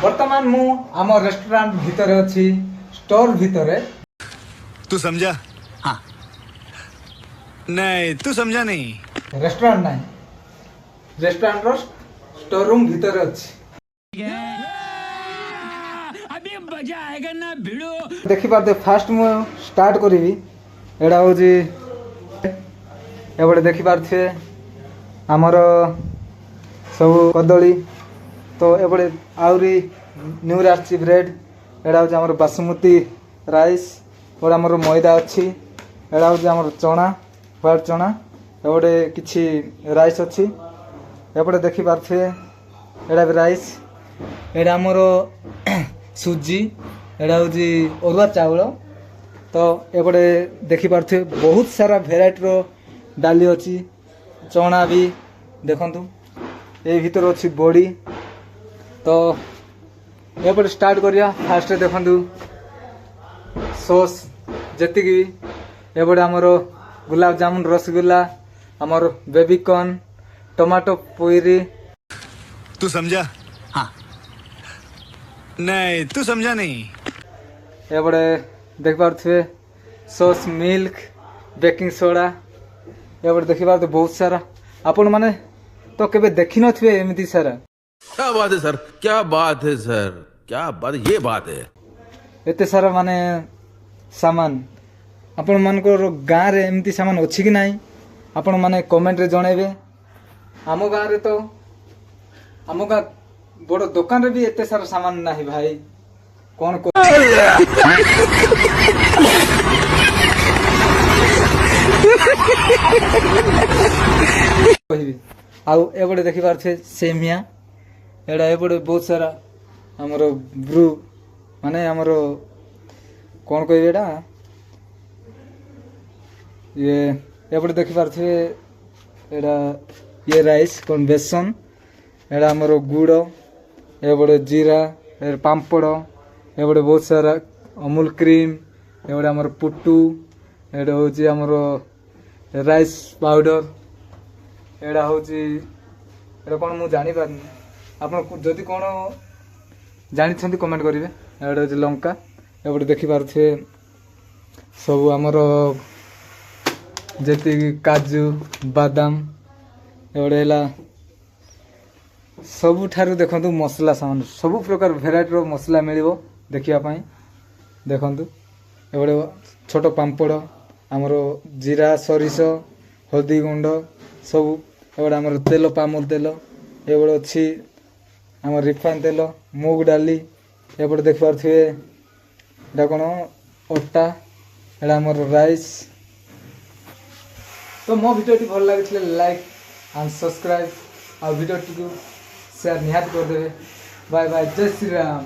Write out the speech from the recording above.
वर्तमान मु आम रेस्टोरेंट भितर अच्छी स्टोर भितर। तू समझा? हाँ। नहीं तू समझा नहीं। रेस्टोरेंट नहीं, रेस्टोरेंट रो स्टोर रूम भितर अच्छी। अभी मजा आएगा ना भिड़ो। देखी पारते फास्ट मु स्टार्ट करी एड़ा होजी एबडे देखी पारथे हमर सब कदली तो एबडे आउरी न्यू राची ब्रेड एड़ा होजी हमर बासमती राइस और हमर मैदा अच्छी एड़ा होजी हमर चना व्हाइट चना एबडे किछि राइस अच्छी एबडे देखी पारथे एड़ा भी राइस एड़ा हमर सुजी एड़ा होजी अरुआ चावल तो एपटे देखी पार्थे बहुत सारा भेराइटी रो डाली अच्छी चना भी देखंतु ए भीतर अच्छी बड़ी तो एपटे स्टार्ट करिया फास्ट देखंतु सॉस जति की एपटे हमर गुलाब जामुन रसगुल्ला हमर बेबी कॉर्न टमाटो पुरी। तू समझा? हाँ। नहीं तू समझा नहीं। एपटे देख पारे सॉस मिल्क बेकिंग सोडा एपटे देखी पारे बहुत सारा आपण माने तो केबे देखि नथिबे एमिति सारा। क्या बात है सर, क्या बात है सर, क्या बात, ये बात है। एते सारा माने सामान आपण मानकर गाँ रे एमिति सामान अछि कि नाही आपण माने कमेंट रे जणेबे। आमो गाँ रे तो आमो गाँ बड़ दुकान रे भी एते सारा सामान नाही भाई कौन को आउ एबडे देखि पारछे सेमिया एडा एबडे बहुत सारा हमरो ब्रू माने हमरो कौन कहबे एडा ये एबडे देखि पारछे एडा ये राइस कोन बेसन एडा हमरो गुड़ एबडे जीरा ए पांपड़ एबडे बहुत सारा अमूल क्रीम एबडे हमर पुट्टू एडा होची हमर राइस पाउडर एडा होची एडा कोन मु जानि पारनी आपण जदि कोन जानि छथि कमेंट करिवे। एडा होची लंका एबडे देखि पारथे सब हमर जेति काजू बादाम एबडे हला सबुठारु देखंतु मसला सामान सब प्रकार भेराइटी रो मसला मिलिबो देखिया पाई देखंतु एबडे छोटो पांपड़ हमर जीरा सरिष हल्दी गुंड सब एबडे हमर तेल पामल तेल एबडे अछि हमर रिफाइन तेल मूग डाली एबडे देख पारथिबे एडा कोन अट्टा एडा हमर राइस। तो मो भिडियोटी भल लागिथिले लाइक एंड सब्सक्राइब आ भिडियोटी को शेयर निहात कर देबे। बाय बाय, जय श्री राम।